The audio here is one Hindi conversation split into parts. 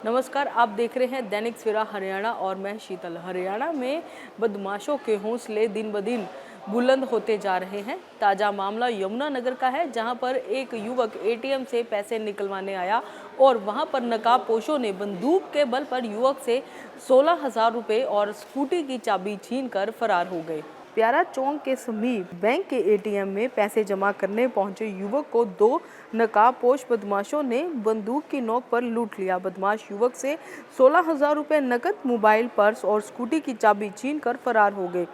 नमस्कार, आप देख रहे हैं दैनिक सवेरा हरियाणा और मैं शीतल। हरियाणा में बदमाशों के हौसले दिन ब दिन बुलंद होते जा रहे हैं। ताज़ा मामला यमुनानगर का है, जहां पर एक युवक एटीएम से पैसे निकलवाने आया और वहां पर नकाबपोशों ने बंदूक के बल पर युवक से 16,000 रुपये और स्कूटी की चाबी छीनकर फरार हो गए। प्यारा चौक के समीप बैंक के एटीएम में पैसे जमा करने पहुंचे युवक को दो नकाबपोश बदमाशों ने बंदूक की नोक पर लूट लिया। बदमाश युवक से 16,000 रुपये नकद, मोबाइल, पर्स और स्कूटी की चाबी छीनकर फरार हो गए।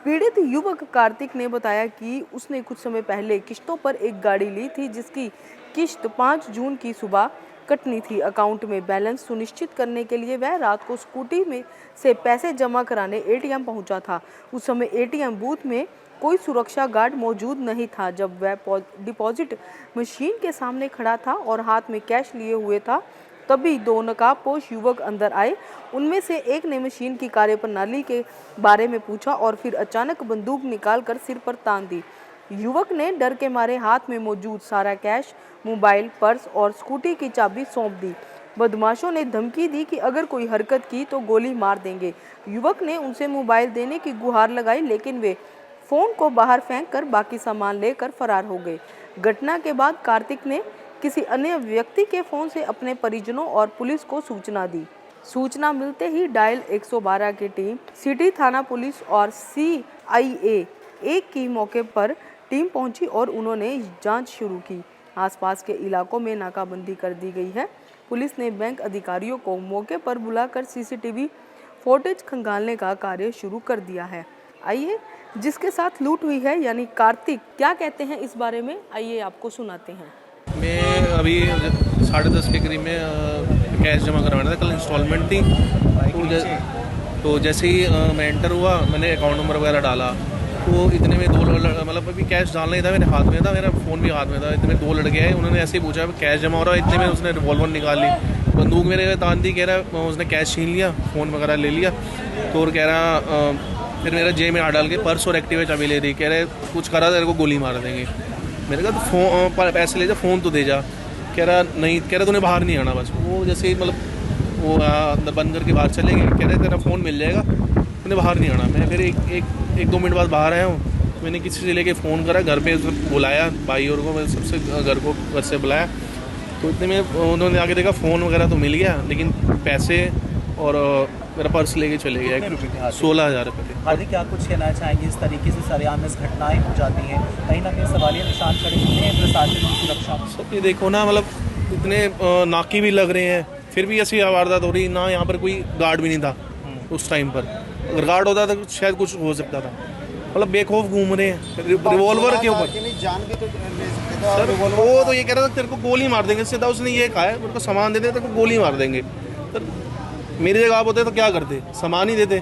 पीड़ित युवक कार्तिक ने बताया कि उसने कुछ समय पहले किश्तों पर एक गाड़ी ली थी, जिसकी किश्त 5 जून की सुबह कटनी थी। अकाउंट में बैलेंस सुनिश्चित करने के लिए वह रात को स्कूटी में से पैसे जमा कराने एटीएम पहुंचा था। उस समय एटीएम बूथ में कोई सुरक्षा गार्ड मौजूद नहीं था। जब वह डिपॉजिट मशीन के सामने खड़ा था और हाथ में कैश लिए हुए था, तभी दो नकाबपोश युवक अंदर आए। उनमें से एक ने मशीन की कार्यप्रणाली के बारे में पूछा और फिर अचानक बंदूक निकालकर सिर पर तान दी। युवक ने डर के मारे हाथ में मौजूद सारा कैश, मोबाइल, पर्स और स्कूटी की चाबी सौंप दी। बदमाशों ने धमकी दी कि अगर कोई हरकत की तो गोली मार देंगे। युवक ने उनसे मोबाइल देने की गुहार लगाई, लेकिन वे फोन को बाहर फेंक कर बाकी सामान लेकर फरार हो गए। घटना के बाद कार्तिक ने किसी अन्य व्यक्ति के फोन से अपने परिजनों और पुलिस को सूचना दी। सूचना मिलते ही डायल 112 की टीम, सिटी थाना पुलिस और CIA एक की मौके पर टीम पहुंची और उन्होंने जांच शुरू की। आसपास के इलाकों में नाकाबंदी कर दी गई है। पुलिस ने बैंक अधिकारियों को मौके पर बुलाकर CCTV फुटेज खंगालने का कार्य शुरू कर दिया है। आइए, जिसके साथ लूट हुई है यानी कार्तिक, क्या कहते हैं इस बारे में, आइए आपको सुनाते हैं। मैं अभी 10:30 के करीब में कैश जमा करवाना था, कल इंस्टॉलमेंट थी। तो जैसे ही मैं एंटर हुआ, मैंने अकाउंट नंबर वगैरह डाला, तो इतने में दो मतलब अभी कैश डालना ही था, मेरे हाथ में था, मेरा फ़ोन भी हाथ में था। इतने में दो लड़के आए, उन्होंने ऐसे ही पूछा कैश जमा हो रहा है। इतने में उसने रिवॉल्वर निकाल ली, बंदूक मेरे तान दी। कह रहा उसने कैश छीन लिया, फ़ोन वगैरह ले लिया। तो और कह रहा फिर मेरा जेब में हाथ डाल के पर्स और एक्टिवा चाबी ले रही। कह रहे कुछ करा तेरे को गोली मार देंगे। मैंने कहा तो फ़ोन पैसे ले जा, फ़ोन तो दे जा। कह रहा नहीं, कह रहा तूने बाहर नहीं आना। बस वो जैसे ही मतलब वो अंदर बंद करके बाहर चले गए। कह रहे तेरा फ़ोन मिल जाएगा, तूने बाहर नहीं आना। मैं फिर एक दो मिनट बाद बाहर आया हूँ। मैंने किसी से लेके फ़ोन करा, घर पे बुलाया भाई और को, मैं सबसे घर से बुलाया। तो इतने में उन्होंने आगे देखा फ़ोन वगैरह तो मिल गया, लेकिन पैसे और मेरा पर्स लेके चले गया। 16,000 रुपये थे। हार्दिक, क्या कुछ कहना चाहेंगे? इस तरीके से सरेआम घटनाएं हो जाती हैं, कहीं ना कहीं सवालिया निशान खड़े होते हैं प्रशासन की सुरक्षा। सब ये देखो ना, मतलब इतने नाके भी लग रहे हैं, फिर भी ऐसी वारदात हो रही ना। यहाँ पर कोई गार्ड भी नहीं था उस टाइम पर। अगर गार्ड होता तो शायद कुछ हो सकता था। मतलब बेखौफ घूम रहे हैं रिवॉल्वर के ऊपर। जान भी तो सर वो तो ये कह रहा था तेरे को गोली मार देंगे। सीधा उसने ये कहा है, मेरे को सामान दे दे, तेरे को गोली मार देंगे। सर मेरी जगह आप होते तो क्या करते, सामान ही देते।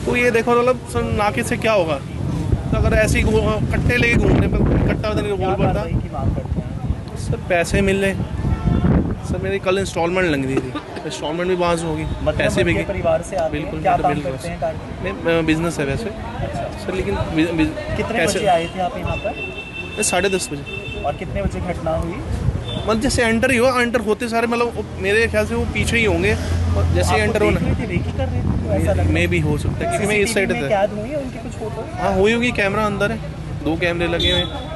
तो ये देखो मतलब सर नाके से क्या होगा। तो अगर ऐसे ही कट्टे लेके घूमने पर, कट्टा रिवॉल्वर था। सर पैसे मिल रहे सर, मेरी कल इंस्टॉलमेंट लग रही थी, इंस्टॉलमेंट भी बांस होगी, पैसे भी परिवार से आते बिल्कुल। क्या काम करते हैं? मैं बिजनेस है वैसे। अच्छा। सर लेकिन कितने बजे आए थे आप यहाँ पर? 10:30 बजे। और कितने बजे घटना हुई? मतलब जैसे एंटर ही हुआ, एंटर होते सारे मतलब मेरे ख्याल से वो पीछे ही होंगे। और जैसे एंटर होना में भी हो सकता है, क्योंकि मैं इस साइड था। कैद हुई है उनकी कुछ फोटो? हाँ हुई होगी, कैमरा अंदर है, 2 कैमरे लगे हुए हैं।